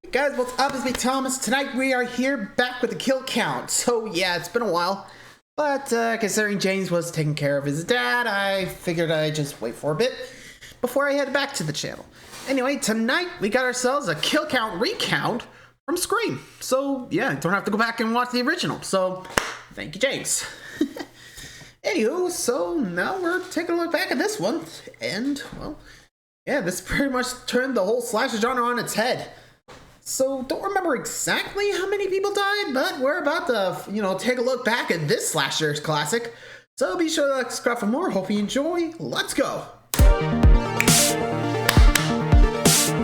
Guys, what's up? It's me, Thomas. Tonight we are here back with the kill count. So yeah, it's been a while, but considering James was taking care of his dad, I figured I'd just wait for a bit before I head back to the channel. Anyway, tonight we got ourselves a kill count recount from Scream. So yeah, don't have to go back and watch the original. So thank you, James. Anywho, so now we're taking a look back at this one, and well, yeah, this pretty much turned the whole slasher genre on its head. So, don't remember exactly how many people died, but we're about to, take a look back at this slasher classic. So be sure to subscribe for more. Hope you enjoy. Let's go.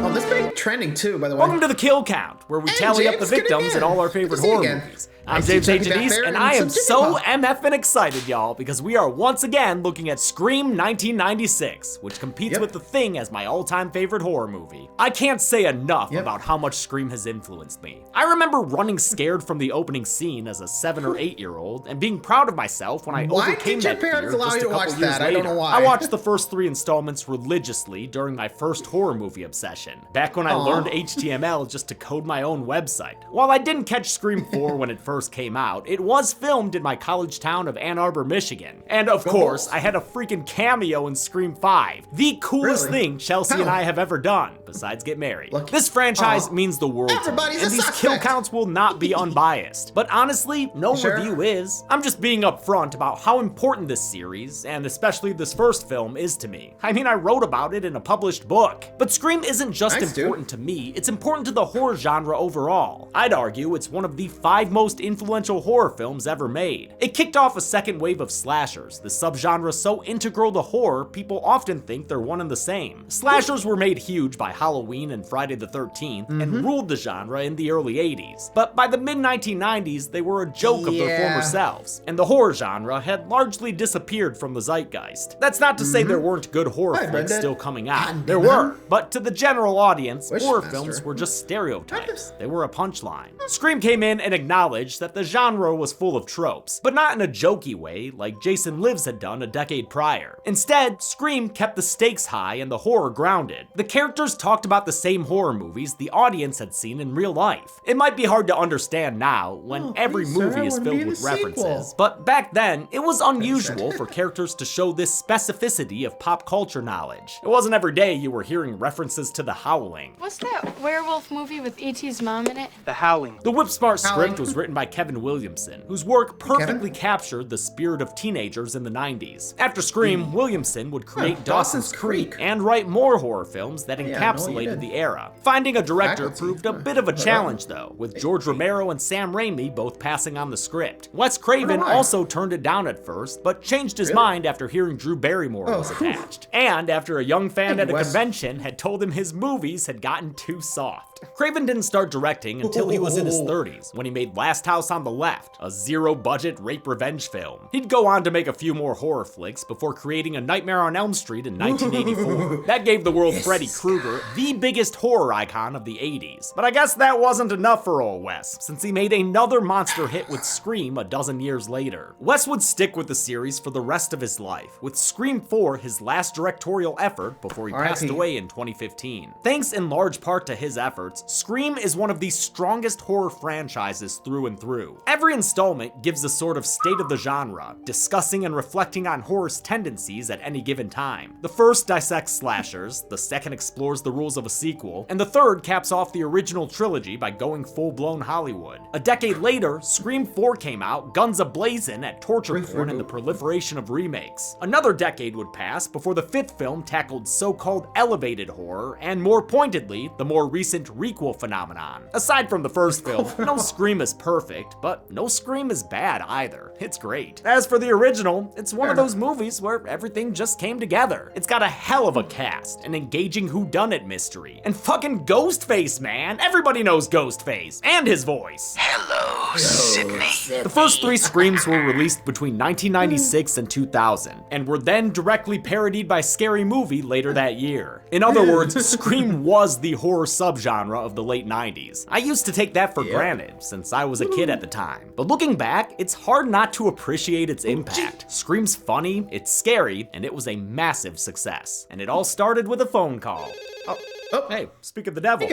Oh, this been trending too, by the way. Welcome to the Kill Count, where we tally up the victims in all our favorite horror movies. I'm James H&D's, and I am so MFing excited, y'all, because we are once again looking at Scream 1996, which competes with The Thing as my all-time favorite horror movie. I can't say enough about how much Scream has influenced me. I remember running scared from the opening scene as a 7 or 8-year-old, and being proud of myself when I overcame that fear just a couple years later. I don't know why. I watched the first 3 installments religiously during my first horror movie obsession, back when I learned HTML just to code my own website. While I didn't catch Scream 4 when it first came out, it was filmed in my college town of Ann Arbor, Michigan. And of course, I had a freaking cameo in Scream 5, the coolest thing Chelsea and I have ever done, besides get married. This franchise means the world to me, and these kill counts will not be unbiased. But honestly, no review is. I'm just being upfront about how important this series, and especially this first film, is to me. I mean, I wrote about it in a published book. But Scream isn't just important to me, it's important to the horror genre overall. I'd argue it's one of the 5 most influential horror films ever made. It kicked off a second wave of slashers, the subgenre so integral to horror, people often think they're one and the same. Slashers were made huge by Halloween and Friday the 13th, and ruled the genre in the early 80s. But by the mid-1990s, they were a joke of their former selves, and the horror genre had largely disappeared from the zeitgeist. That's not to say there weren't good horror flicks still coming out. There were, but to the general audience, horror films were just stereotypes. They were a punchline. Scream came in and acknowledged that the genre was full of tropes, but not in a jokey way like Jason Lives had done a decade prior. Instead, Scream kept the stakes high and the horror grounded. The characters talked about the same horror movies the audience had seen in real life. It might be hard to understand now when every movie is filled with references, but back then, it was unusual for characters to show this specificity of pop culture knowledge. It wasn't every day you were hearing references to The Howling. What's that werewolf movie with E.T.'s mom in it? The Howling. The Whip-Smart script was written by Kevin Williamson, whose work perfectly captured the spirit of teenagers in the 90s. After Scream, Williamson would create Dawson's Creek and write more horror films that encapsulated the era. Finding a director proved a bit of a challenge though, with George Romero and Sam Raimi both passing on the script. Wes Craven also turned it down at first, but changed his mind after hearing Drew Barrymore was attached. And after a young fan at a convention had told him his movies had gotten too soft. Craven didn't start directing until he was in his 30s, when he made Last House on the Left, a zero-budget rape revenge film. He'd go on to make a few more horror flicks before creating A Nightmare on Elm Street in 1984. That gave the world Freddy Krueger, the biggest horror icon of the 80s. But I guess that wasn't enough for old Wes, since he made another monster hit with Scream a dozen years later. Wes would stick with the series for the rest of his life, with Scream 4 his last directorial effort before he passed away in 2015. Thanks in large part to his efforts, Scream is one of the strongest horror franchises through and through. Every installment gives a sort of state of the genre, discussing and reflecting on horror's tendencies at any given time. The first dissects slashers, the second explores the rules of a sequel, and the third caps off the original trilogy by going full-blown Hollywood. A decade later, Scream 4 came out, guns a-blazing at torture porn and the proliferation of remakes. Another decade would pass before the 5th film tackled so-called elevated horror, and more pointedly, the more recent requel phenomenon. Aside from the first film, no Scream is perfect, but no Scream is bad either. It's great. As for the original, it's one of those movies where everything just came together. It's got a hell of a cast, an engaging whodunit mystery, and fucking Ghostface, man. Everybody knows Ghostface, and his voice. Hello, Sydney. The first 3 Screams were released between 1996 and 2000, and were then directly parodied by Scary Movie later that year. In other words, Scream was the horror subgenre of the late 90s. I used to take that for granted, since I was a kid at the time. But looking back, it's hard not to appreciate its impact. Scream's funny, it's scary, and it was a massive success. And it all started with a phone call. Oh, hey, speak of the devil.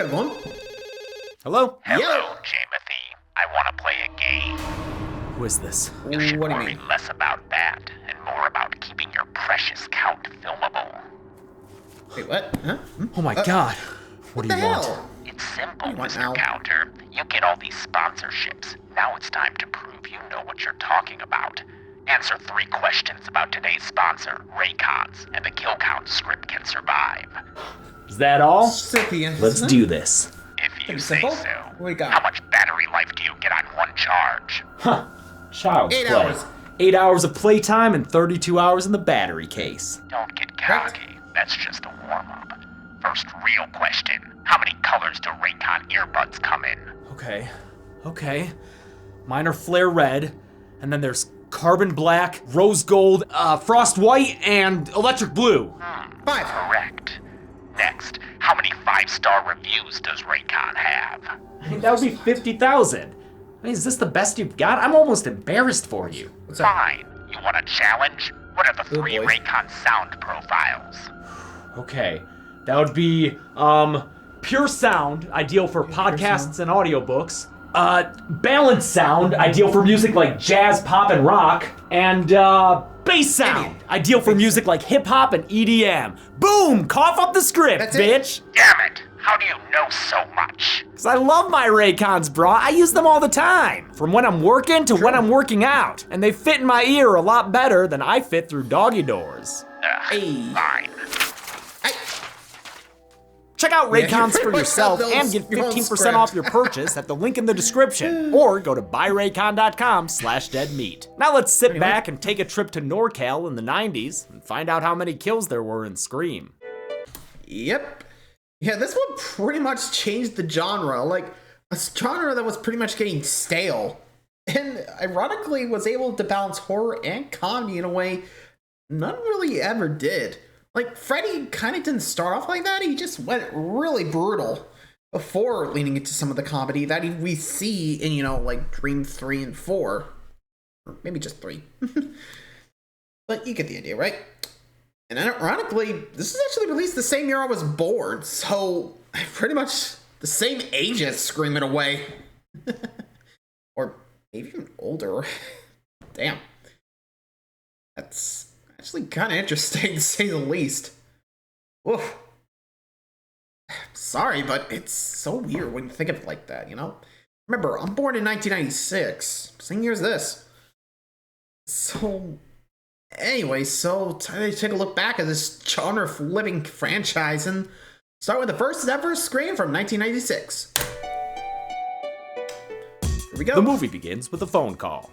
Hello? Hello, Jamothy. I want to play a game. Who is this? You should What do you worry mean? less about that and more about keeping your precious count filmable. Wait, what? Huh? Oh my god. What do the you want? hell? It's simple, You want Mr. now? Counter. You get all these sponsorships. Now it's time to prove you know what you're talking about. Answer 3 questions about today's sponsor, Recount, and the kill count script can survive. Is that all? Cynthia, Let's isn't it? do this. If you Pretty say simple. so. What we got? How much battery life do you get on one charge? Huh. Child's 8 play. hours. 8 hours of playtime and 32 hours in the battery case. Don't get cocky. That's just a warm-up. First real question. How many colors do Raycon earbuds come in? Okay. Mine are flare red, and then there's carbon black, rose gold, frost white, and electric blue. 5. Correct. Next, how many 5-star reviews does Raycon have? That would be 50,000. I mean, is this the best you've got? I'm almost embarrassed for you. What's up? Fine. You want a challenge? What are the 3 boy. Raycon sound profiles? Okay, that would be, pure sound, ideal for podcasts and audiobooks. Balanced sound, ideal for music like jazz, pop, and rock. And, bass sound, ideal for music like hip hop and EDM. Boom! Cough up the script, That's it? bitch! Damn it! How do you know so much? Cause I love my Raycons, bro. I use them all the time. From when I'm working to when I'm working out. And they fit in my ear a lot better than I fit through doggy doors. Hey. Fine. Check out Yeah, Raycons you for pretty much yourself have and those- get your own 15% script. off your purchase at the link in the description. Or go to buyraycon.com/deadmeat. Now let's sit back and take a trip to NorCal in the 90s and find out how many kills there were in Scream. Yep. Yeah, this one pretty much changed the genre. Like, a genre that was pretty much getting stale. And ironically was able to balance horror and comedy in a way none really ever did. Like, Freddy kind of didn't start off like that. He just went really brutal before leaning into some of the comedy that we see in, like Dream 3 and 4. Or maybe just 3. But you get the idea, right? And ironically, this was actually released the same year I was born, so pretty much the same age as Scream in a way. Or maybe even older. Damn. That's actually kind of interesting to say the least. Woof. Sorry, but it's so weird when you think of it like that, Remember, I'm born in 1996. Same year as this. So, anyway, time to take a look back at this genre of living franchise and start with the first ever Scream from 1996. Here we go. The movie begins with a phone call.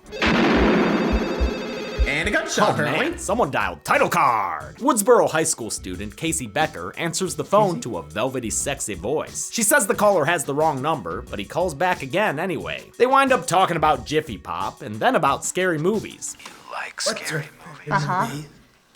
And a gunshot, Oh apparently. man, someone dialed title card! Woodsboro High School student Casey Becker answers the phone to a velvety, sexy voice. She says the caller has the wrong number, but he calls back again anyway. They wind up talking about Jiffy Pop and then about scary movies. You like What's scary your movies?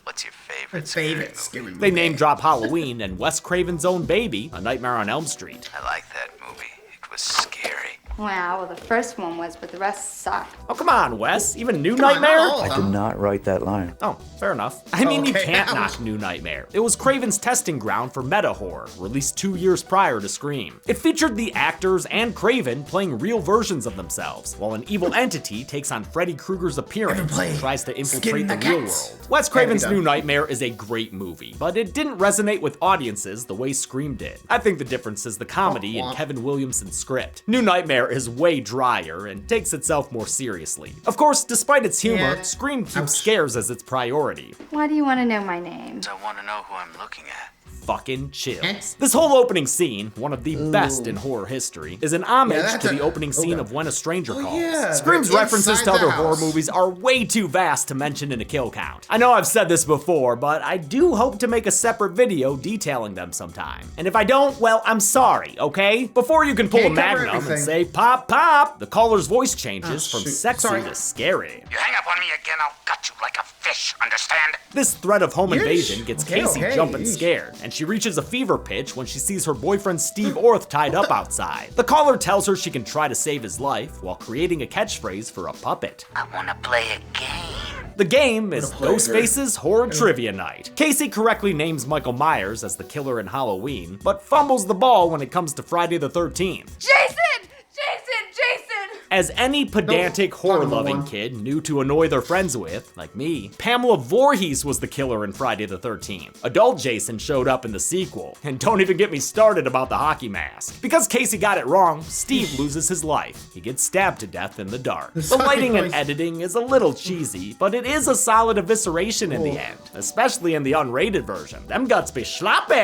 What's your favorite favorite scary movie? scary movie? They name drop Halloween and Wes Craven's own baby, A Nightmare on Elm Street. I like that movie. It was scary. Wow, well, the first one was, but the rest sucked. Oh, come on, Wes. Even New Come on, Nightmare? not all of I them. did not write that line. Oh, fair enough. I mean, you Okay, can't ouch. knock New Nightmare. It was Craven's testing ground for meta horror, released 2 years prior to Scream. It featured the actors and Craven playing real versions of themselves, while an evil entity takes on Freddy Krueger's appearance Everybody, and tries to infiltrate skin the the real cats. world. Wes Craven's Every New time. Nightmare is a great movie, but it didn't resonate with audiences the way Scream did. I think the difference is the comedy in womp. Kevin Williamson's script. New Nightmare is way drier and takes itself more seriously. Of course, despite its humor, Yeah. Scream keeps Ouch. scares as its priority. Why do you want to know my name? I want to know who I'm looking at. Fucking chills. Eh? This whole opening scene, one of the best in horror history, is an homage Yeah, that's to the a- opening scene okay. of When a Stranger Calls. yeah, Scream's the references inside to other the horror house. movies are way too vast to mention in a kill count. I know I've said this before, but I do hope to make a separate video detailing them sometime. And if I don't, well, I'm sorry, okay? Before you can pull Can't a cover magnum and everything. say pop pop, the caller's voice changes Oh, from shoot. sexy Sorry. to scary. You hang up on me again, I'll gut you like a fish, understand? This threat of home Yeesh. invasion gets Okay, Casey okay, jumping yeesh. scared, and she reaches a fever pitch when she sees her boyfriend Steve Orth tied up outside. The caller tells her she can try to save his life while creating a catchphrase for a puppet. I want to play a game. The game is play Ghostface's Horror Trivia Night. Casey correctly names Michael Myers as the killer in Halloween, but fumbles the ball when it comes to Friday the 13th. Jason! As any pedantic, horror-loving kid knew to annoy their friends with, like me, Pamela Voorhees was the killer in Friday the 13th. Adult Jason showed up in the sequel. And don't even get me started about the hockey mask. Because Casey got it wrong, Steve loses his life. He gets stabbed to death in the dark. The lighting and editing is a little cheesy, but it is a solid evisceration in the end, especially in the unrated version. Them guts be sloppy.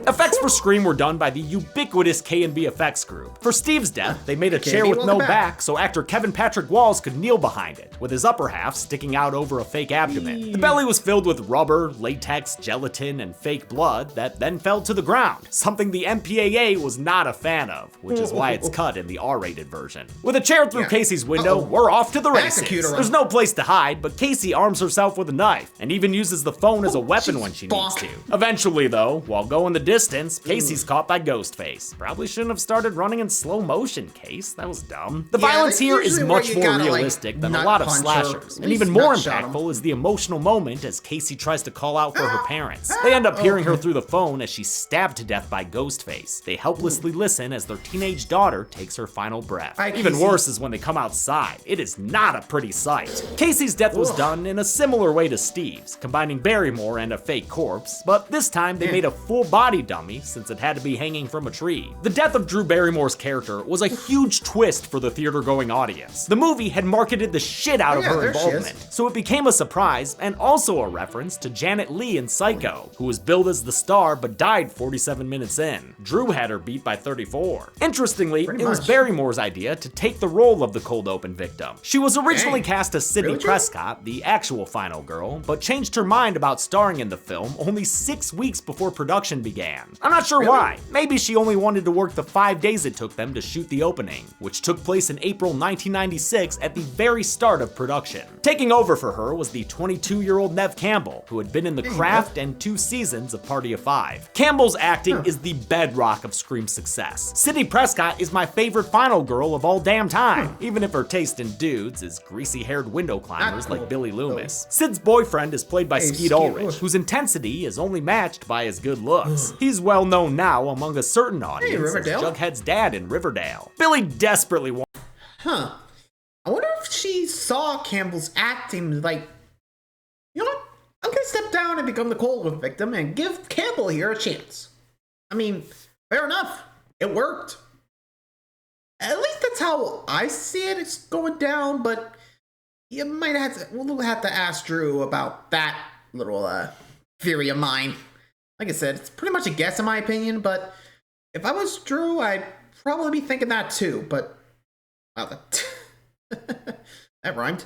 Effects for Scream were done by the ubiquitous K&B Effects group. For Steve's death, they made a chair with no back so actor Kevin Patrick Walls could kneel behind it, with his upper half sticking out over a fake abdomen. The belly was filled with rubber, latex, gelatin, and fake blood that then fell to the ground, something the MPAA was not a fan of, which is why it's cut in the R-rated version. With a chair through Casey's window, we're off to the races. There's no place to hide, but Casey arms herself with a knife, and even uses the phone as a weapon when she needs to. Eventually though, while going the distance, Casey's caught by Ghostface. Probably shouldn't have started running in slow motion, Case. That was dumb. The violence here is much more realistic than a lot of slashers, and even more impactful is the emotional moment as Casey tries to call out for her parents. They end up hearing her through the phone as she's stabbed to death by Ghostface. They helplessly listen as their teenage daughter takes her final breath. Even worse is when they come outside. It is not a pretty sight. Casey's death was done in a similar way to Steve's, combining Barrymore and a fake corpse, but this time they made a full body dummy since it had to be hanging from a tree. The death of Drew Barrymore's character was a huge twist for the theater-going audience. The movie had marketed the shit out of her involvement, so it became a surprise and also a reference to Janet Leigh in Psycho, who was billed as the star but died 47 minutes in. Drew had her beat by 34. Interestingly, it was Barrymore's idea to take the role of the cold open victim. She was originally cast as Sidney Prescott, the actual final girl, but changed her mind about starring in the film only 6 weeks before production began. I'm not sure why. Maybe she only wanted to work the 5 days it took them to shoot the opening, which took place in April 1996 at the very start of production. Taking over for her was the 22-year-old Neve Campbell, who had been in The Craft and 2 seasons of Party of 5. Campbell's acting is the bedrock of Scream's success. Sidney Prescott is my favorite final girl of all damn time, even if her taste in dudes is greasy-haired window climbers like Billy Loomis. Sid's boyfriend is played by Skeet Ulrich, whose intensity is only matched by his good looks. He's well known now among a certain audience as Jughead's dad in Riverdale. Billy desperately wants. I wonder if she saw Campbell's acting like, you know what? I'm gonna step down and become the cold open victim and give Campbell here a chance. I mean, fair enough. It worked. At least that's how I see it. It's going down, but you might we'll have to ask Drew about that little theory of mine. Like I said, it's pretty much a guess in my opinion, but if I was Drew, I'd probably be thinking that too, but wow, that rhymed.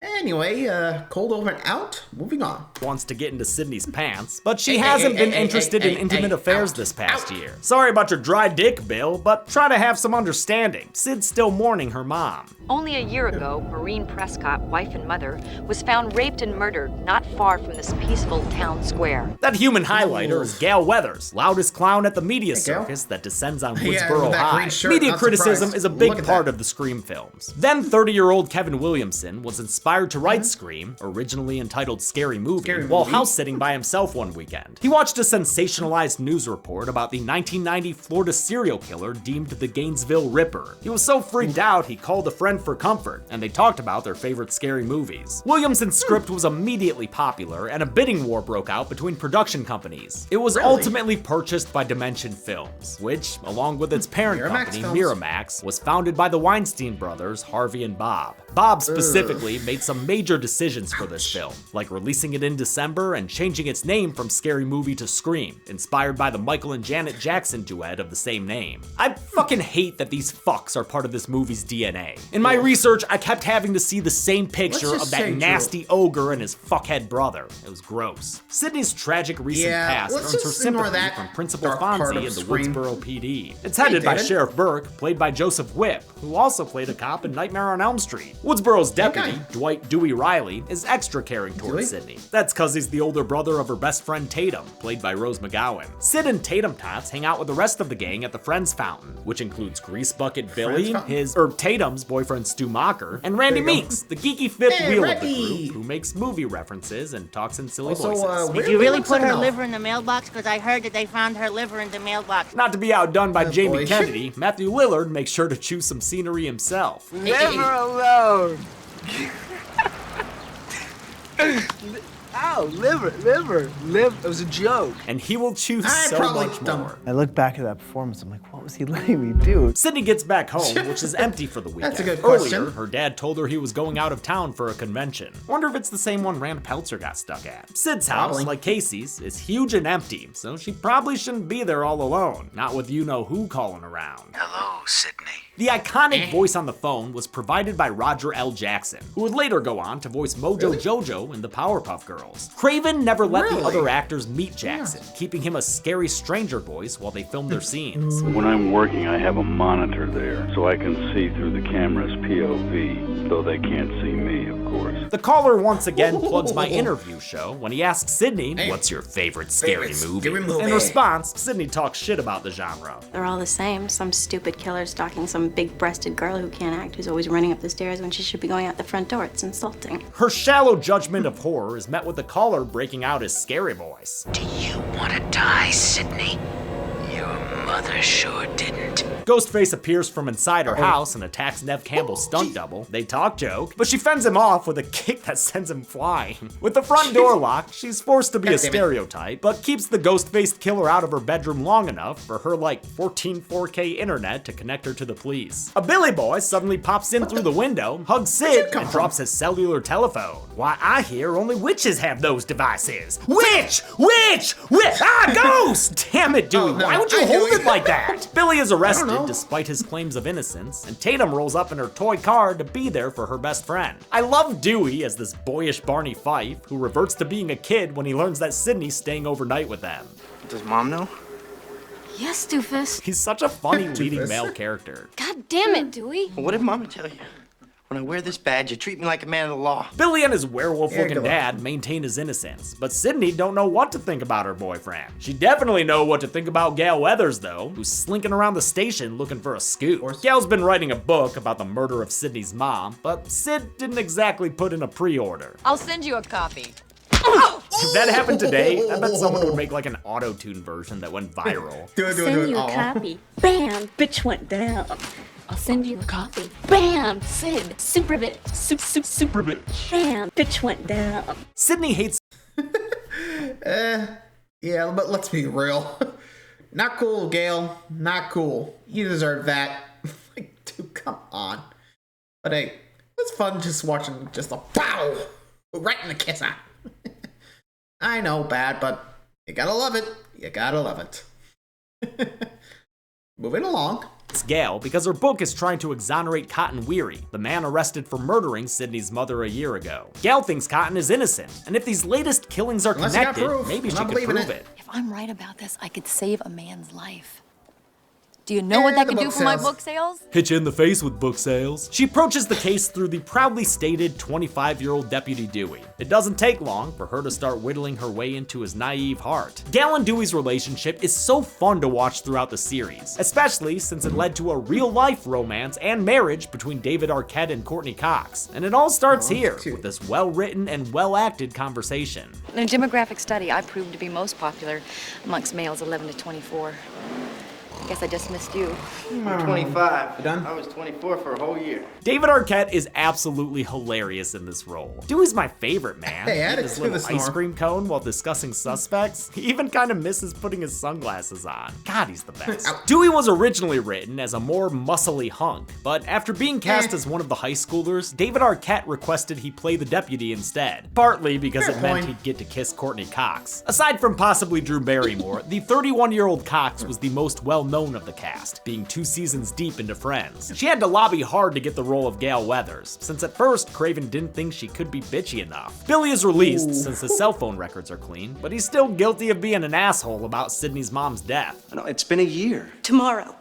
Anyway, cold open out, moving on. Wants to get into Sydney's pants, but she hasn't been interested in intimate affairs this past year. Sorry about your dry dick, Bill, but try to have some understanding. Sid's still mourning her mom. Only a year ago, Maureen Prescott, wife and mother, was found raped and murdered not far from this peaceful town square. That human highlighter is Gail Weathers, loudest clown at the media circus that descends on Woodsboro High. Media criticism is a big part of the Scream films. Then 30-year-old Kevin Williamson was inspired to write Scream, originally entitled Scary Movie, while house-sitting by himself one weekend. He watched a sensationalized news report about the 1990 Florida serial killer deemed the Gainesville Ripper. He was so freaked out he called a friend for comfort, and they talked about their favorite scary movies. Williamson's script was immediately popular, and a bidding war broke out between production companies. It was ultimately purchased by Dimension Films, which, along with its parent company, Miramax, was founded by the Weinstein brothers, Harvey and Bob. Bob specifically made some major decisions for this film, like releasing it in December and changing its name from Scary Movie to Scream, inspired by the Michael and Janet Jackson duet of the same name. I fucking hate that these fucks are part of this movie's DNA. In my research, I kept having to see the same picture of that nasty ogre and his fuckhead brother. It was gross. Sydney's tragic recent past earns her sympathy from Principal Fonzie in the Woodsboro PD. It's headed by Sheriff Burke, played by Joseph Whipp, who also played a cop in Nightmare on Elm Street. Woodsboro's deputy, Dwight Dewey Riley, is extra caring towards Sydney. That's cause he's the older brother of her best friend Tatum, played by Rose McGowan. Sid and Tatum Tots hang out with the rest of the gang at the Friends Fountain, which includes Grease Bucket Billy, Tatum's boyfriend Stu Macher, and Randy Meeks, the geeky fifth wheel of the group, who makes movie references and talks in silly voices. Did you really put her liver in the mailbox? Because I heard that they found her liver in the mailbox. Not to be outdone by Jamie Kennedy, Matthew Lillard makes sure to choose some scenery himself. Never alone. Ow, liver. It was a joke. And he will choose so much more. I look back at that performance, I'm like, what was he letting me do? Sydney gets back home, which is empty for the weekend. That's a good question. Earlier, her dad told her he was going out of town for a convention. Wonder if it's the same one Rand Peltzer got stuck at. Sid's house, like Casey's, is huge and empty, so she probably shouldn't be there all alone. Not with you-know-who calling around. Hello, Sydney. The iconic voice on the phone was provided by Roger L. Jackson, who would later go on to voice Mojo Jojo in the Powerpuff Girls. Craven never let the other actors meet Jackson, keeping him a scary stranger voice while they filmed their scenes. When I'm working, I have a monitor there, so I can see through the camera's POV, though they can't see me, of course. The caller once again plugs my interview show when he asks Sydney, what's your favorite scary movie? In response, Sydney talks shit about the genre. They're all the same. Some stupid killer stalking some big-breasted girl who can't act, who's always running up the stairs when she should be going out the front door. It's insulting. Her shallow judgment of horror is met with the caller breaking out his scary voice. Do you want to die, Sydney? Your mother sure didn't. Ghostface appears from inside her house and attacks Nev Campbell's stunt double. They talk joke, but she fends him off with a kick that sends him flying. With the front door locked, she's forced to be a stereotype, but keeps the ghost-faced killer out of her bedroom long enough for her, 14 4K internet to connect her to the police. A Billy boy suddenly pops in through the window, hugs Sid, and drops his cellular telephone. Why, I hear only witches have those devices. Witch! Ah, ghost! Damn it, Dewey, why would you hold it like that? Billy is arrested despite his claims of innocence, and Tatum rolls up in her toy car to be there for her best friend. I love Dewey as this boyish Barney Fife, who reverts to being a kid when he learns that Sydney's staying overnight with them. Does Mom know? Yes, Doofus. He's such a funny leading male character. God damn it, Dewey. What did Mama tell you? When I wear this badge, you treat me like a man of the law. Billy and his werewolf-looking dad maintain his innocence, but Sydney don't know what to think about her boyfriend. She definitely know what to think about Gail Weathers, though, who's slinking around the station looking for a scoop. Gail's been writing a book about the murder of Sydney's mom, but Sid didn't exactly put in a pre-order. I'll send you a copy. If that happened today, I bet someone would make an auto-tune version that went viral. Send you a copy. Bam! Bitch went down. I'll send you a copy. Bam! Sid. Super bitch. Super bitch. Bam! Bitch went down. Sydney hates... Yeah, but let's be real. Not cool, Gail. Not cool. You deserve that. Dude, come on. But hey, it's fun just watching just a pow! Right in the kisser. I know, bad, but you gotta love it. You gotta love it. Moving along. It's Gail because her book is trying to exonerate Cotton Weary, the man arrested for murdering Sydney's mother a year ago. Gail thinks Cotton is innocent, and if these latest killings are connected, maybe she could prove it. If I'm right about this, I could save a man's life. Do you know what that can do for my book sales? Hit you in the face with book sales. She approaches the case through the proudly stated 25-year-old Deputy Dewey. It doesn't take long for her to start whittling her way into his naive heart. Gail and Dewey's relationship is so fun to watch throughout the series, especially since it led to a real-life romance and marriage between David Arquette and Courtney Cox. And it all starts here with this well-written and well-acted conversation. In a demographic study, I proved to be most popular amongst males 11 to 24. I guess I just missed you. I'm 25. You done? I was 24 for a whole year. David Arquette is absolutely hilarious in this role. Dewey's my favorite, man. Hey, add it his to little the ice snore. cream cone while discussing suspects. He even kind of misses putting his sunglasses on. God, he's the best. Dewey was originally written as a more muscly hunk, but after being cast as one of the high schoolers, David Arquette requested he play the deputy instead, partly because it meant he'd get to kiss Courtney Cox. Aside from possibly Drew Barrymore, the 31-year-old Cox was the most well-known of the cast, being 2 seasons deep into Friends. She had to lobby hard to get the role of Gail Weathers, since at first Craven didn't think she could be bitchy enough. Billy is released since his cell phone records are clean, but he's still guilty of being an asshole about Sydney's mom's death. No, it's been a year. Tomorrow.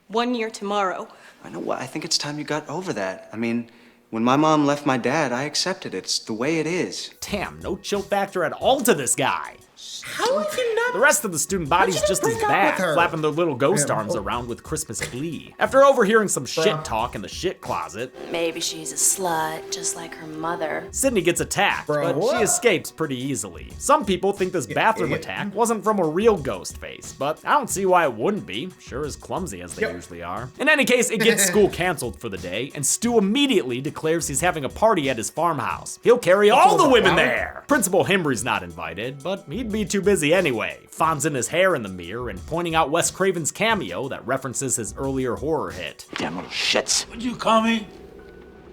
1 year tomorrow. I know what. I think it's time you got over that. I mean, When my mom left my dad, I accepted it. It's the way it is. Damn, no chill factor at all to this guy. How have you not? The rest of the student body's just as break up bad, with her? flapping their little ghost arms around with Christmas glee. After overhearing some shit talk in the shit closet, Maybe she's a slut, just like her mother. Sydney gets attacked, but she escapes pretty easily. Some people think this bathroom attack wasn't from a real ghost face, but I don't see why it wouldn't be, sure as clumsy as they usually are. In any case, it gets school canceled for the day, and Stu immediately declares he's having a party at his farmhouse. He'll carry all the women there! Principal Himbry's not invited, but he'd be too busy anyway, fondling his hair in the mirror and pointing out Wes Craven's cameo that references his earlier horror hit. Damn little shits. What'd you call me?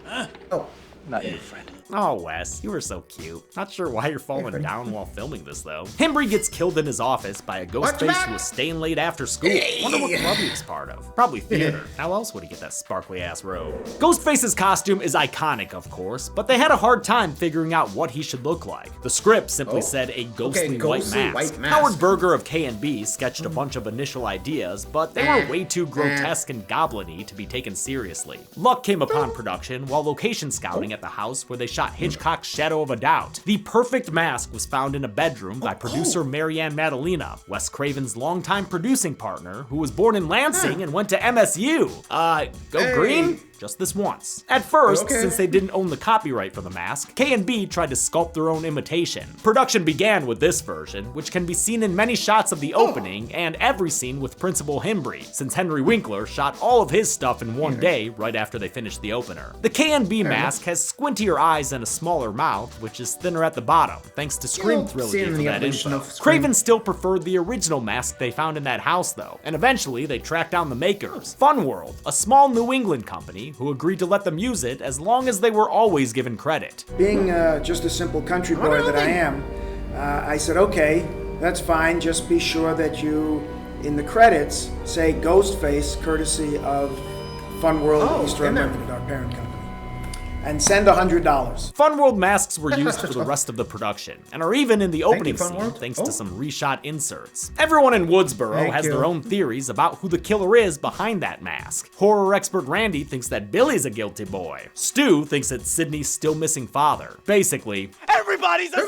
Huh? Oh. Not you, friend. Oh, Wes, you were so cute. Not sure why you're falling down while filming this, though. Himbry gets killed in his office by a ghost face who was staying late after school. Wonder what club he was part of. Probably theater. How else would he get that sparkly-ass robe? Ghostface's costume is iconic, of course, but they had a hard time figuring out what he should look like. The script simply said a ghostly white mask. Howard Berger of K&B sketched a bunch of initial ideas, but they were way too grotesque and goblin-y to be taken seriously. Luck came upon production while location scouting at the house where they shot Hitchcock's Shadow of a Doubt. The perfect mask was found in a bedroom by producer Marianne Madalena, Wes Craven's longtime producing partner, who was born in Lansing and went to MSU. Go green? Just this once. At first, since they didn't own the copyright for the mask, K&B tried to sculpt their own imitation. Production began with this version, which can be seen in many shots of the opening and every scene with Principal Himbry, since Henry Winkler shot all of his stuff in one day right after they finished the opener. The K&B mask has squintier eyes and a smaller mouth, which is thinner at the bottom, thanks to Scream Trilogy for that info. Craven still preferred the original mask they found in that house though, and eventually they tracked down the makers, Fun World, a small New England company who agreed to let them use it as long as they were always given credit. Being just a simple country boy that I am, I said, okay, that's fine, just be sure that you, in the credits, say Ghostface, courtesy of Fun World Easter Unlimited, our parent company. And send $100. Fun World masks were used for the rest of the production, and are even in the opening scene thanks to some reshot inserts. Everyone in Woodsboro has their own theories about who the killer is behind that mask. Horror expert Randy thinks that Billy's a guilty boy. Stu thinks it's Sydney's still missing father. Basically, everybody's a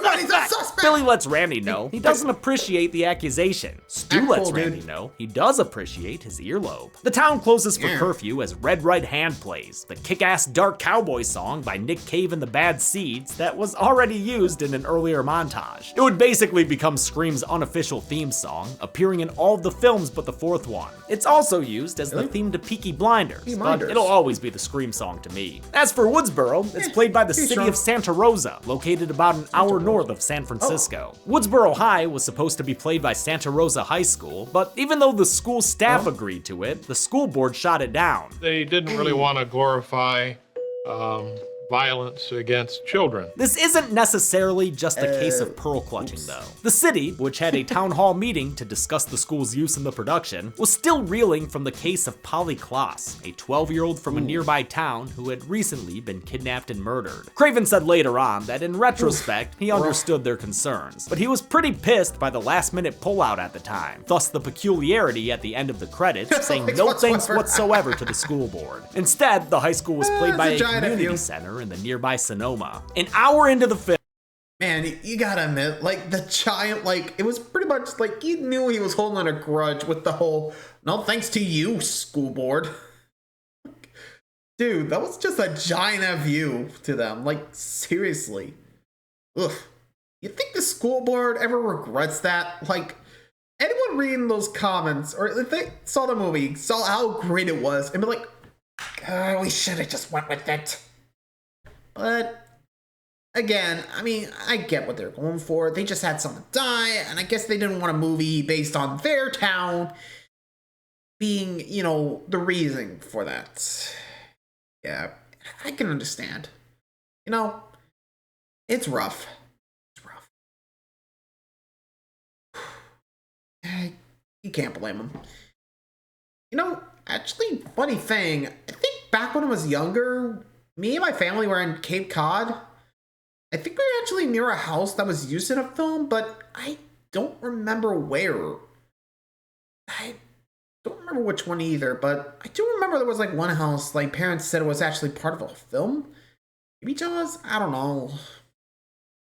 suspect! Billy lets Randy know he doesn't appreciate the accusation. Stu lets Randy know he does appreciate his earlobe. The town closes for curfew as Red Right Hand plays, the kick-ass dark cowboy song by Nick Cave and the Bad Seeds that was already used in an earlier montage. It would basically become Scream's unofficial theme song, appearing in all of the films but the fourth one. It's also used as the theme to Peaky Blinders, but it'll always be the Scream song to me. As for Woodsboro, it's played by the city of Santa Rosa, located about an hour north of San Francisco. Woodsboro High was supposed to be played by Santa Rosa High School, but even though the school staff agreed to it, the school board shot it down. They didn't really want to glorify violence against children. This isn't necessarily just a case of pearl clutching though. The city, which had a town hall meeting to discuss the school's use in the production, was still reeling from the case of Polly Kloss, a 12-year-old from a nearby town who had recently been kidnapped and murdered. Craven said later on that in retrospect, he understood their concerns, but he was pretty pissed by the last-minute pullout at the time, thus the peculiarity at the end of the credits saying no thanks whatsoever to the school board. Instead, the high school was played by a community center in the nearby Sonoma. An hour into the film, man, you gotta admit, like, the giant, like, it was pretty much like you knew he was holding a grudge with the whole, no thanks to you, school board. Dude, that was just a giant view to them. Like, seriously. Ugh. You think the school board ever regrets that? Like, anyone reading those comments, or if they saw the movie, saw how great it was, and be like, oh, we should have just went with it. But again, I mean, I get what they're going for. They just had someone die, and I guess they didn't want a movie based on their town being, you know, the reason for that. Yeah, I can understand. You know, it's rough. It's rough. You can't blame them. You know, actually, funny thing, I think back when I was younger, me and my family were in Cape Cod. I think we were actually near a house that was used in a film, but I don't remember where. I don't remember which one either, but I do remember there was like one house, like parents said it was actually part of a film. Maybe Jaws? I don't know.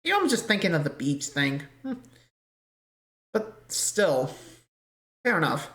Maybe I'm just thinking of the beach thing. But still, fair enough.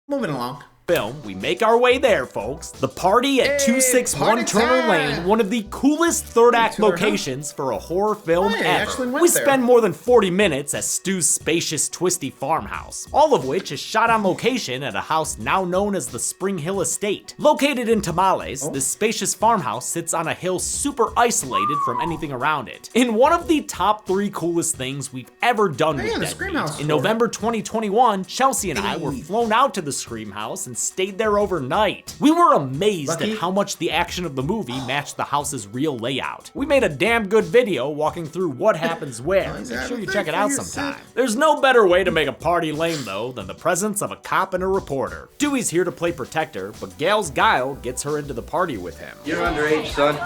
Moving along. Film, we make our way there, folks. The party at 261 Turner Lane, one of the coolest third act locations for a horror film ever. We spend more than 40 minutes at Stu's spacious, twisty farmhouse, all of which is shot on location at a house now known as the Spring Hill Estate. Located in Tamales, this spacious farmhouse sits on a hill super isolated from anything around it. In one of the top 3 coolest things we've ever done with Deadbeat, in November 2021, Chelsea and I were flown out to the Scream House and stayed there overnight. We were amazed at how much the action of the movie matched the house's real layout. We made a damn good video walking through what happens where. Make sure you check it out sometime. There's no better way to make a party lame though than the presence of a cop and a reporter. Dewey's here to play protector, but Gail's guile gets her into the party with him. You're underage, son.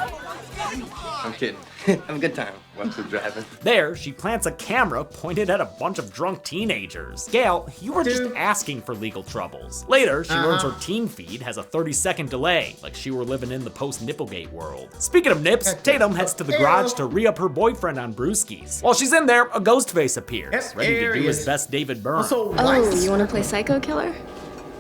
I'm kidding. Have a good time. What's the driving? There, she plants a camera pointed at a bunch of drunk teenagers. Gail, you were just asking for legal troubles. Later, she learns her teen feed has a 30-second delay, like she were living in the post-Nipplegate world. Speaking of nips, Tatum heads to the garage to re-up her boyfriend on brewskis. While she's in there, a ghost face appears, ready to do his best David Byrne. Oh, you wanna play Psycho Killer?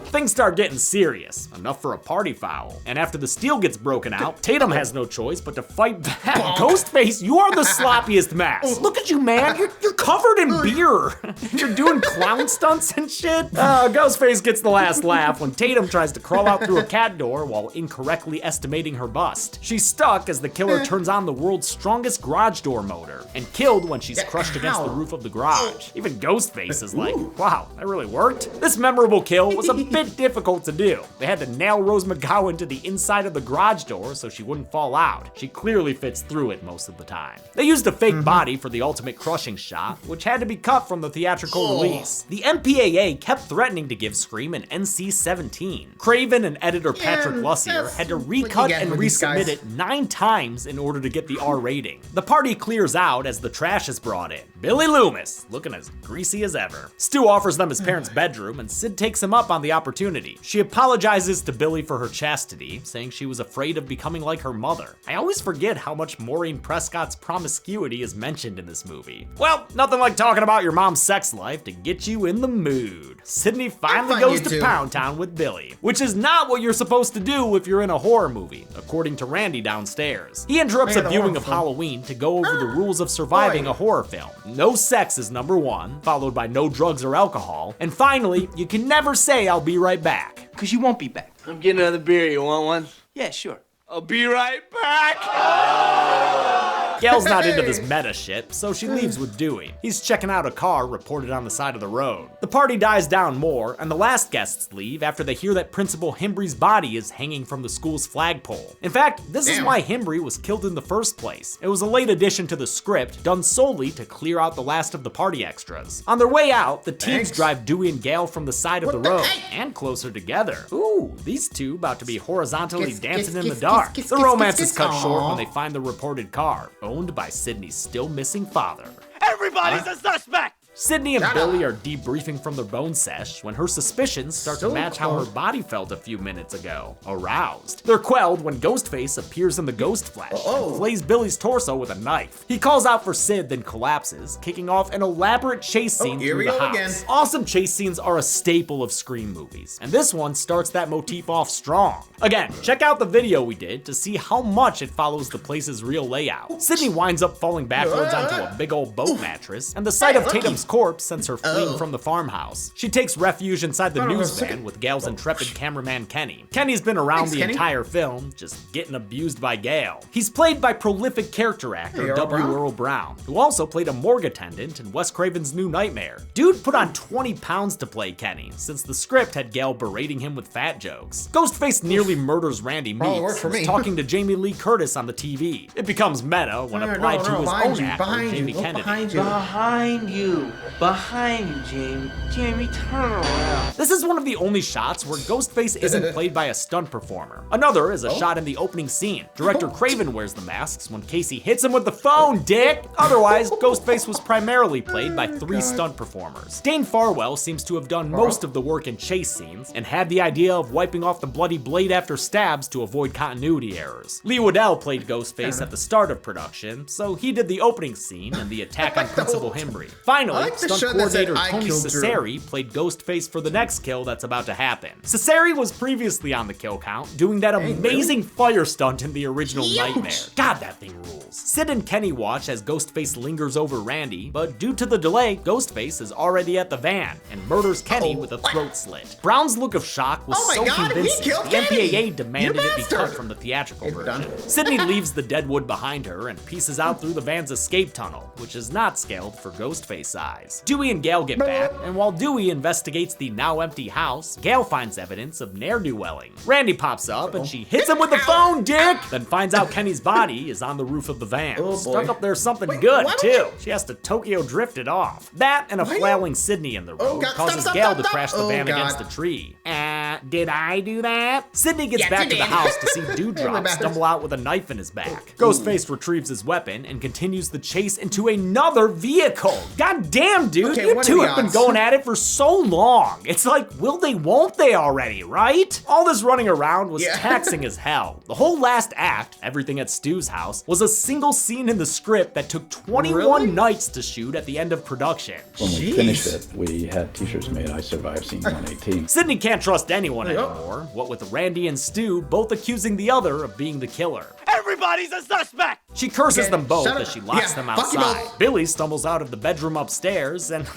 Things start getting serious, enough for a party foul. And after the steel gets broken out, Tatum has no choice but to fight back. Ghostface, you are the sloppiest mess. Look at you, man, you're covered in beer. You're doing clown stunts and shit. Ghostface gets the last laugh when Tatum tries to crawl out through a cat door while incorrectly estimating her bust. She's stuck as the killer turns on the world's strongest garage door motor, and killed when she's crushed against the roof of the garage. Even Ghostface is like, wow, that really worked? This memorable kill was a bit difficult to do. They had to nail Rose McGowan to the inside of the garage door so she wouldn't fall out. She clearly fits through it most of the time. They used a fake body for the ultimate crushing shot, which had to be cut from the theatrical release. The MPAA kept threatening to give Scream an NC-17. Craven and editor Patrick Lussier had to recut and resubmit it 9 times in order to get the R rating. The party clears out as the trash is brought in. Billy Loomis, looking as greasy as ever. Stu offers them his parents' bedroom, and Sid takes him up on the opportunity. She apologizes to Billy for her chastity, saying she was afraid of becoming like her mother. I always forget how much Maureen Prescott's promiscuity is mentioned in this movie. Well, nothing like talking about your mom's sex life to get you in the mood. Sydney finally goes to Pound Town with Billy, which is not what you're supposed to do if you're in a horror movie, according to Randy downstairs. He interrupts a viewing of Halloween to go over the rules of surviving a horror film. No sex is number 1, followed by no drugs or alcohol, and finally, you can never say I'll be right back. Cause you won't be back. I'm getting another beer. You want one? Yeah, sure. I'll be right back. Gail's not into this meta shit, so she leaves with Dewey. He's checking out a car reported on the side of the road. The party dies down more, and the last guests leave after they hear that Principal Himbry's body is hanging from the school's flagpole. In fact, this is why Himbry was killed in the first place. It was a late addition to the script, done solely to clear out the last of the party extras. On their way out, the teens drive Dewey and Gail from the side of the road, and closer together. Ooh, these two about to be horizontally dancing in the dark. The romance is cut short when they find the reported car, owned by Sydney's still missing father. Everybody's a suspect! Sydney and Billy are debriefing from their bone sesh when her suspicions start to match how her body felt a few minutes ago. Aroused. They're quelled when Ghostface appears in the ghost flesh and flays Billy's torso with a knife. He calls out for Sid, then collapses, kicking off an elaborate chase scene through the house. Awesome chase scenes are a staple of Scream movies, and this one starts that motif off strong. Again, check out the video we did to see how much it follows the place's real layout. Sydney winds up falling backwards onto a big old boat mattress, and the sight of Tatum's corpse sends her fleeing from the farmhouse. She takes refuge inside the newsvan with Gail's intrepid cameraman Kenny. Kenny's been around the entire film, just getting abused by Gail. He's played by prolific character actor W. Earl Brown, who also played a morgue attendant in Wes Craven's New Nightmare. Dude put on 20 pounds to play Kenny, since the script had Gail berating him with fat jokes. Ghostface nearly murders Randy Meeks, who's talking to Jamie Lee Curtis on the TV. It becomes meta when applied to his own actor, Jamie Kennedy. Behind you. behind you, Jamie. Jamie, turn around. This is one of the only shots where Ghostface isn't played by a stunt performer. Another is a shot in the opening scene. Director Craven wears the masks when Casey hits him with the phone, dick! Otherwise, Ghostface was primarily played by 3 stunt performers. Dane Farwell seems to have done most of the work in chase scenes, and had the idea of wiping off the bloody blade after stabs to avoid continuity errors. Lee Waddell played Ghostface at the start of production, so he did the opening scene and the attack on Principal Himbry. Finally, stunt coordinator Tony Cesari played Ghostface for the next kill that's about to happen. Cesari was previously on the kill count, doing that amazing fire stunt in the original Nightmare. God, that thing rules. Sid and Kenny watch as Ghostface lingers over Randy, but due to the delay, Ghostface is already at the van and murders Kenny with a throat slit. Brown's look of shock was so convincing, the MPAA demanded it be cut from the theatrical version. Sydney leaves the deadwood behind her and pieces out through the van's escape tunnel, which is not scaled for Ghostface size. Dewey and Gail get back, and while Dewey investigates the now empty house, Gail finds evidence of ne'er-do-welling. Randy pops up and she hits him with the phone, dick! Then finds out Kenny's body is on the roof of the van. Stuck up there something good, too. She has to Tokyo drift it off. That and a flailing Sydney in the road causes Gail to crash the van against a tree. Did I do that? Sydney gets back to the house to see Dewdrop stumble out with a knife in his back. Ghostface retrieves his weapon and continues the chase into another vehicle. God damn, dude, you two have been going at it for so long. It's like, will they, won't they already, right? All this running around was taxing as hell. The whole last act, everything at Stu's house, was a single scene in the script that took 21 nights to shoot at the end of production. When we finished it, we had t-shirts made, I survived scene 118. Sydney can't trust anyone anymore, what with Randy and Stu both accusing the other of being the killer. Everybody's a suspect! She curses them both as she locks them outside. Billy stumbles out of the bedroom upstairs and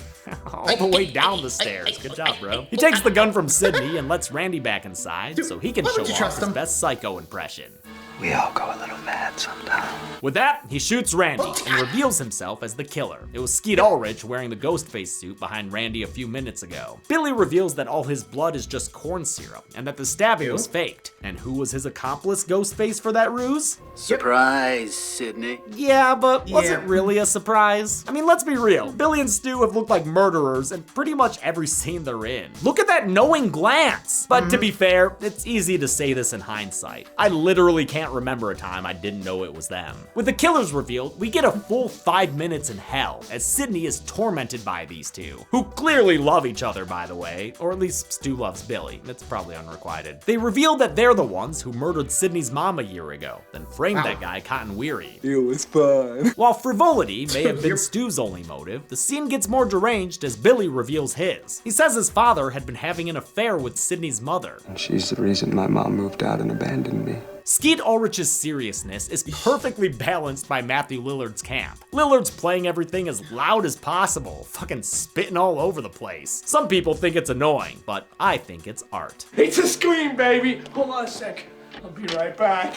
all the way down the stairs. Good job, bro. He takes the gun from Sydney and lets Randy back inside so he can show off his best psycho impression. We all go a little mad sometimes. With that, he shoots Randy and reveals himself as the killer. It was Skeet Ulrich wearing the Ghostface suit behind Randy a few minutes ago. Billy reveals that all his blood is just corn syrup and that the stabbing was faked. And who was his accomplice, Ghostface, for that ruse? Surprise, Sydney. Yeah, but was it really a surprise? I mean, let's be real. Billy and Stu have looked like murderers in pretty much every scene they're in. Look at that knowing glance! But to be fair, it's easy to say this in hindsight. I literally can't remember a time I didn't know it was them. With the killers revealed, we get a full 5 minutes in hell as Sydney is tormented by these two, who clearly love each other, by the way, or at least Stu loves Billy. It's probably unrequited. They reveal that they're the ones who murdered Sydney's mom a year ago, then framed that guy Cotton Weary. It was fun. While frivolity may have been Stu's only motive, the scene gets more deranged as Billy reveals his. He says his father had been having an affair with Sydney's mother. She's the reason my mom moved out and abandoned me. Skeet Ulrich's seriousness is perfectly balanced by Matthew Lillard's camp. Lillard's playing everything as loud as possible, fucking spitting all over the place. Some people think it's annoying, but I think it's art. It's a scream, baby! Hold on a sec. I'll be right back.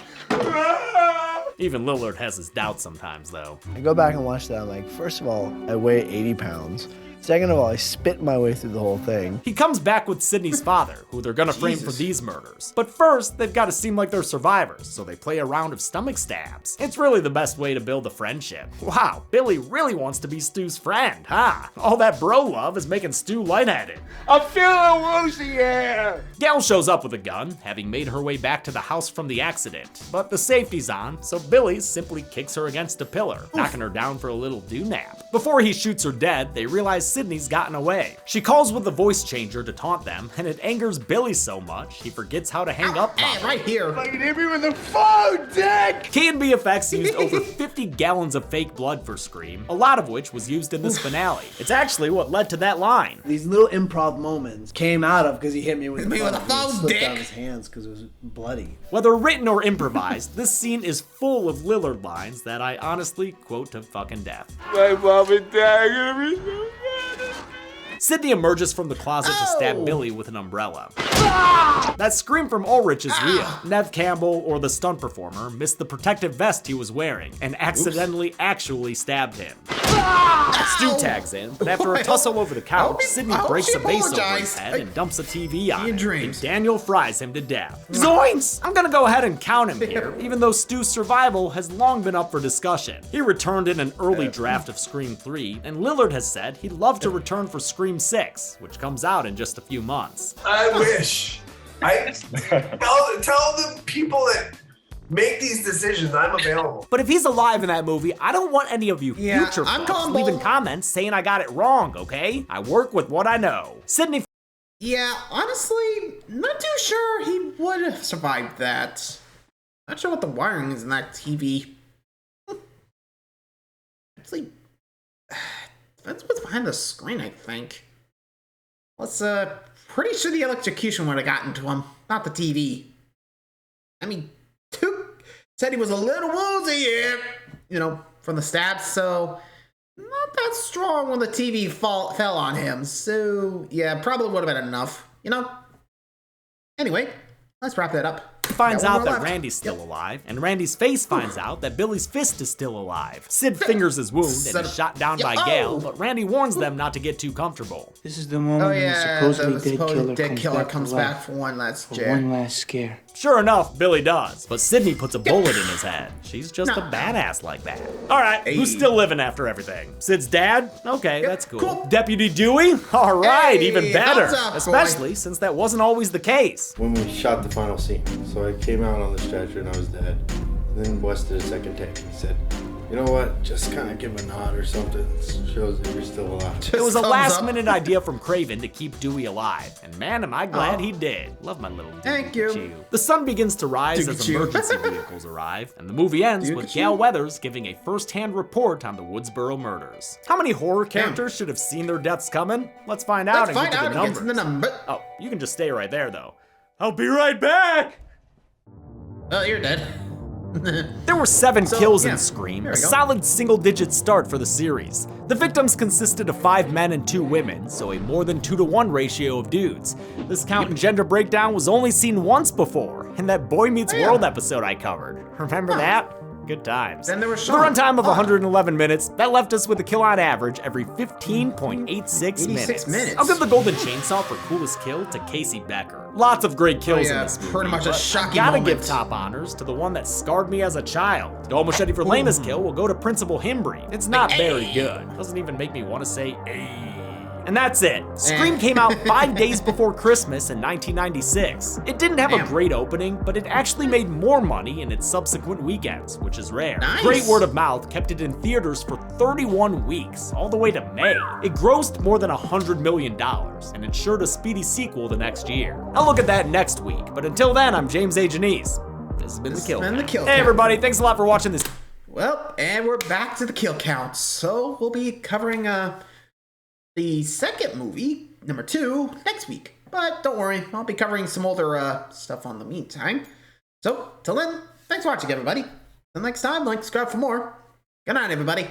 Even Lillard has his doubts sometimes, though. I go back and watch that, I'm like, first of all, I weigh 80 pounds. Second of all, I spit my way through the whole thing. He comes back with Sydney's father, who they're gonna frame for these murders. But first, they've gotta seem like they're survivors, so they play a round of stomach stabs. It's really the best way to build a friendship. Wow, Billy really wants to be Stu's friend, huh? All that bro love is making Stu lightheaded. I'm feeling woozy here! Gail shows up with a gun, having made her way back to the house from the accident. But the safety's on, so Billy simply kicks her against a pillar, knocking her down for a little do-nap. Before he shoots her dead, they realize Sydney's gotten away. She calls with the voice changer to taunt them, and it angers Billy so much, he forgets how to hang up properly. Right here. Fucking hit me with the phone, dick! K&B Effects used over 50 gallons of fake blood for Scream, a lot of which was used in this finale. It's actually what led to that line. These little improv moments came out of because he hit me with the phone. It slipped dick. out of his hands because it was bloody. Whether written or improvised, this scene is full of Lillard lines that I honestly quote to fucking death. My mom and dad are gonna be so mad. Sydney emerges from the closet to stab Billy with an umbrella. That scream from Ulrich is real. Nev Campbell, or the stunt performer, missed the protective vest he was wearing and accidentally actually stabbed him. Stu tags in, but after a tussle over the couch, Sydney breaks a vase over his head and dumps a TV on it, and Daniel fries him to death. Zoinks! I'm gonna go ahead and count him here, even though Stu's survival has long been up for discussion. He returned in an early draft of Scream 3, and Lillard has said he'd love to return for Scream 6, which comes out in just a few months. I wish. Tell the people that make these decisions I'm available. But if he's alive in that movie, I don't want any of you future folks leaving comments saying I got it wrong, okay? I work with what I know. Sydney. Yeah, honestly, not too sure he would have survived that. Not sure what the wiring is in that TV. Actually, that's what's behind the screen, I think. Let's, pretty sure the electrocution would have gotten to him, not the TV. I mean, said he was a little woozy, from the stabs, so not that strong when the TV fell on him. So, yeah, probably would have been enough, Anyway, let's wrap that up. Finds out that Randy's still alive, and Randy's face finds out that Billy's fist is still alive. Sid fingers his wound and is shot down by Gail, but Randy warns them not to get too comfortable. This is the moment when the supposedly dead killer comes back for one last scare. Sure enough, Billy does, but Sydney puts a bullet in his head. She's just a badass like that. All right, who's still living after everything? Sid's dad? Okay, that's cool. Deputy Dewey? All right, even better. Especially since that wasn't always the case. When we shot the final scene, so I came out on the stretcher and I was dead. And then Wes did a second take and he said, you know what, just kind of give a nod or something. It shows that you're still alive. It was a last-minute idea from Craven to keep Dewey alive, and man, am I glad he did. Love my little Thank you. The sun begins to rise as emergency vehicles arrive, and the movie ends with Gail Weathers giving a first-hand report on the Woodsboro murders. How many horror characters should have seen their deaths coming? Let's find out and get to the numbers. Oh, you can just stay right there, though. I'll be right back! Oh, you're dead. There were 7 kills in Scream, a solid single-digit start for the series. The victims consisted of 5 men and 2 women, so a more than 2-to-1 ratio of dudes. This count and gender breakdown was only seen once before, in that Boy Meets World episode I covered. Remember that? Good times. Then there was the runtime of 111 minutes, that left us with a kill on average every 15.86 minutes. I'll give the Golden Chainsaw for coolest kill to Casey Becker. Lots of great kills in this movie. Pretty much a shocking gotta moment. Give top honors to the one that scarred me as a child. The machete for lamest kill will go to Principal Himbry. It's not very good. Doesn't even make me want to say ayy. And that's it. Scream came out 5 days before Christmas in 1996. It didn't have a great opening, but it actually made more money in its subsequent weekends, which is rare. Great word of mouth kept it in theaters for 31 weeks, all the way to May. It grossed more than $100 million and ensured a speedy sequel the next year. I'll look at that next week, but until then, I'm James A. Janice. This has been The Kill Count. Hey everybody, thanks a lot for watching this. Well, and we're back to the kill count. So we'll be covering the second movie, number 2, next week. But don't worry, I'll be covering some older stuff on the meantime. So, till then, thanks for watching, everybody. Until next time, like, subscribe for more. Good night, everybody.